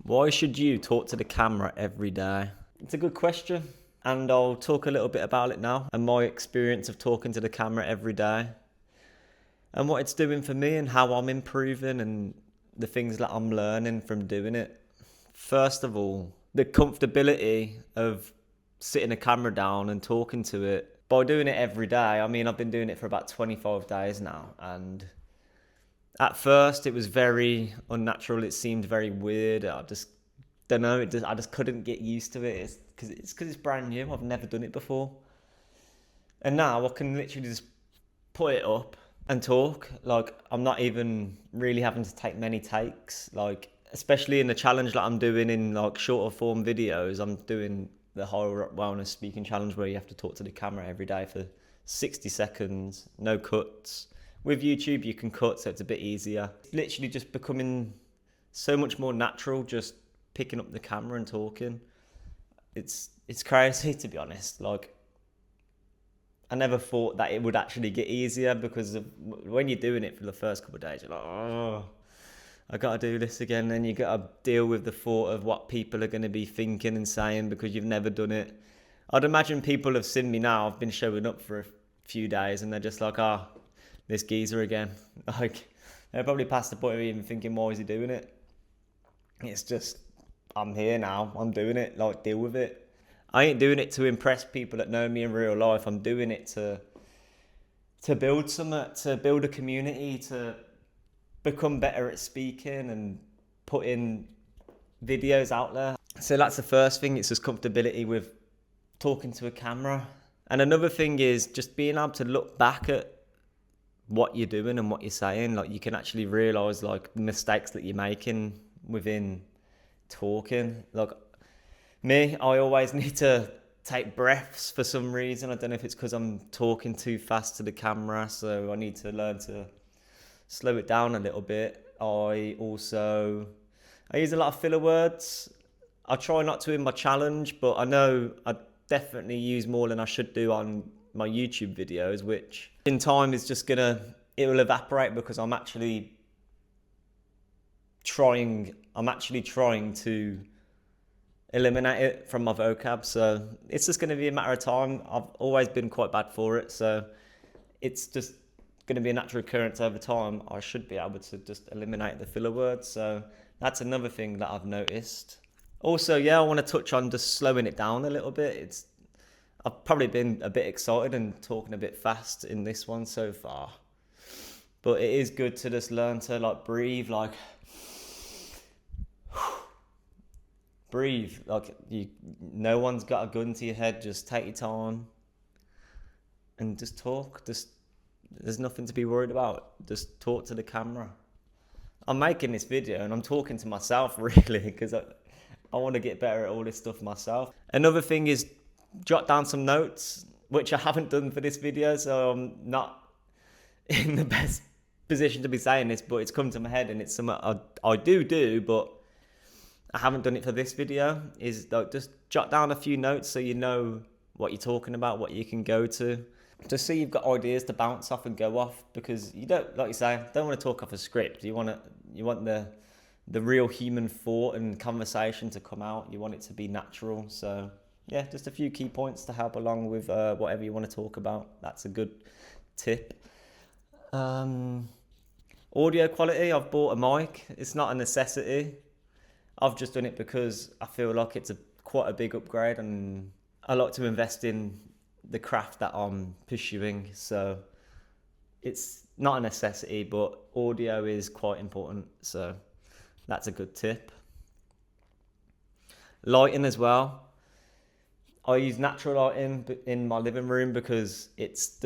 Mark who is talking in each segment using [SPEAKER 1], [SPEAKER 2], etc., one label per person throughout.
[SPEAKER 1] Why should you talk to the camera every day? It's a good question, and I'll talk a little bit about it now and my experience of talking to the camera every day and what it's doing for me and how I'm improving and the things that I'm learning from doing it. First of all, the comfortability of sitting a camera down and talking to it. By doing it every day, I mean, I've been doing it for about 25 days now, and at first it was very unnatural. It seemed very weird. I just don't know. I just couldn't get used to it. It's because it's brand new. I've never done it before. And now I can literally just put it up and talk. Like, I'm not even really having to take many takes. Like, especially in the challenge that I'm doing in like shorter form videos, I'm doing the High Rock Wellness Speaking Challenge where you have to talk to the camera every day for 60 seconds, no cuts. With YouTube, you can cut, so it's a bit easier. It's literally just becoming so much more natural, just picking up the camera and talking. It's crazy, to be honest. Like, I never thought that it would actually get easier, because when you're doing it for the first couple of days, you're like, oh, I got to do this again. Then you got to deal with the thought of what people are going to be thinking and saying because you've never done it. I'd imagine people have seen me now. I've been showing up for a few days and they're just like, ah, oh, this geezer again. Like, they're probably past the point of even thinking, why is he doing it? It's just, I'm here now. I'm doing it. Like, deal with it. I ain't doing it to impress people that know me in real life. I'm doing it to build something, to build a community, to become better at speaking and putting videos out there. So that's the first thing. It's just comfortability with talking to a camera. And another thing is just being able to look back at what you're doing and what you're saying. Like, you can actually realize like the mistakes that you're making within talking. Like me, I always need to take breaths for some reason. I don't know if it's because I'm talking too fast to the camera, so I need to learn to slow it down a little bit. I use a lot of filler words. I try not to in my challenge, but I know I definitely use more than I should do on my YouTube videos, which in time is just it will evaporate because I'm actually trying to eliminate it from my vocab. So it's just going to be a matter of time. I've always been quite bad for it, so it's just going to be a natural occurrence over time. I should be able to just eliminate the filler words. So that's another thing that I've noticed. Also, I want to touch on just slowing it down a little bit. I've probably been a bit excited and talking a bit fast in this one so far, but it is good to just learn to like breathe, like breathe. Like, no one's got a gun to your head. Just take your time and just talk. There's nothing to be worried about. Just talk to the camera. I'm making this video and I'm talking to myself really because I want to get better at all this stuff myself. Another thing is jot down some notes, which I haven't done for this video, so I'm not in the best position to be saying this, but it's come to my head and it's something I do, but I haven't done it for this video. Is like, just jot down a few notes so you know what you're talking about, what you can go to. Just so you've got ideas to bounce off and go off, because you don't, like you say, don't want to talk off a script. You want the real human thought and conversation to come out. You want it to be natural. So yeah, just a few key points to help along with whatever you want to talk about. That's a good tip. Audio quality, I've bought a mic. It's not a necessity. I've just done it because I feel like it's quite a big upgrade, and I like to invest in the craft that I'm pursuing. So it's not a necessity, but audio is quite important. So that's a good tip. Lighting as well. I use natural lighting in my living room because this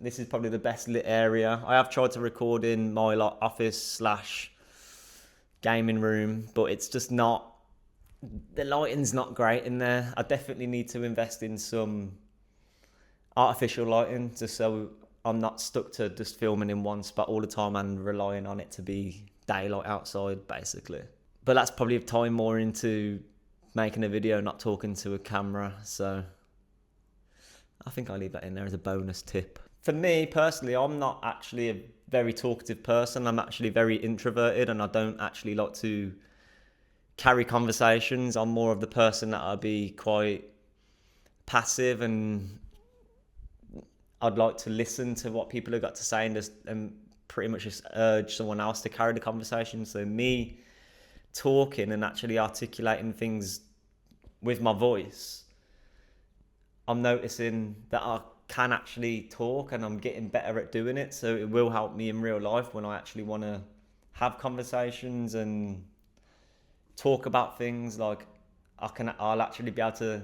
[SPEAKER 1] is probably the best lit area. I have tried to record in my office / gaming room, but it's just not, the lighting's not great in there. I definitely need to invest in some artificial lighting just so I'm not stuck to just filming in one spot all the time and relying on it to be daylight outside, basically. But that's probably tying more into making a video, not talking to a camera. So I think I'll leave that in there as a bonus tip. For me personally, I'm not actually a very talkative person. I'm actually very introverted, and I don't actually like to carry conversations. I'm more of the person that I'll be quite passive, and I'd like to listen to what people have got to say and pretty much just urge someone else to carry the conversation. So me talking and actually articulating things with my voice, I'm noticing that I can actually talk and I'm getting better at doing it. So it will help me in real life when I actually want to have conversations and talk about things. Like I'll actually be able to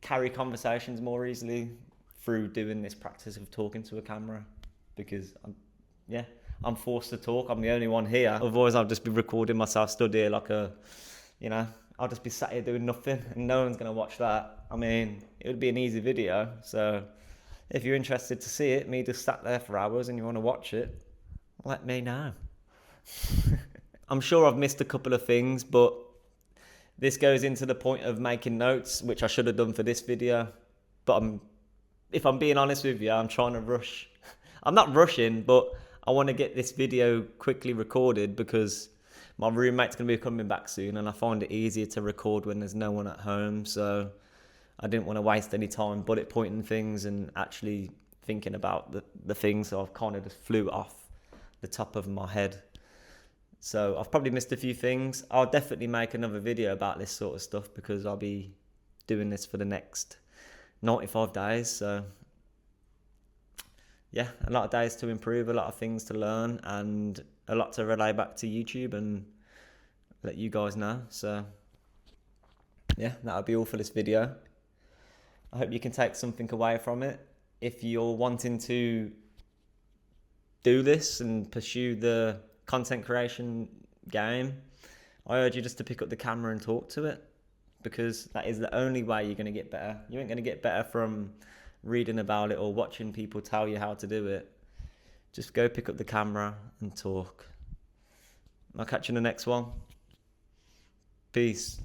[SPEAKER 1] carry conversations more easily through doing this practice of talking to a camera, because I'm forced to talk. I'm the only one here. Otherwise, I'll just be recording myself stood here like I'll just be sat here doing nothing, and no one's gonna watch that. I mean, it would be an easy video. So if you're interested to see it, me just sat there for hours, and you want to watch it, let me know. I'm sure I've missed a couple of things, but this goes into the point of making notes, which I should have done for this video. But if I'm being honest with you, I'm trying to rush. I'm not rushing, but I want to get this video quickly recorded because my roommate's going to be coming back soon, and I find it easier to record when there's no one at home. So I didn't want to waste any time bullet pointing things and actually thinking about the things. So I've kind of just flew off the top of my head. So I've probably missed a few things. I'll definitely make another video about this sort of stuff because I'll be doing this for the next 95 days. So yeah, a lot of days to improve, a lot of things to learn, and a lot to relay back to YouTube and let you guys know. So yeah, that'll be all for this video. I hope you can take something away from it. If you're wanting to do this and pursue the content creation game, I urge you just to pick up the camera and talk to it, because that is the only way you're going to get better. You ain't going to get better from reading about it or watching people tell you how to do it. Just go pick up the camera and talk. I'll catch you in the next one. Peace.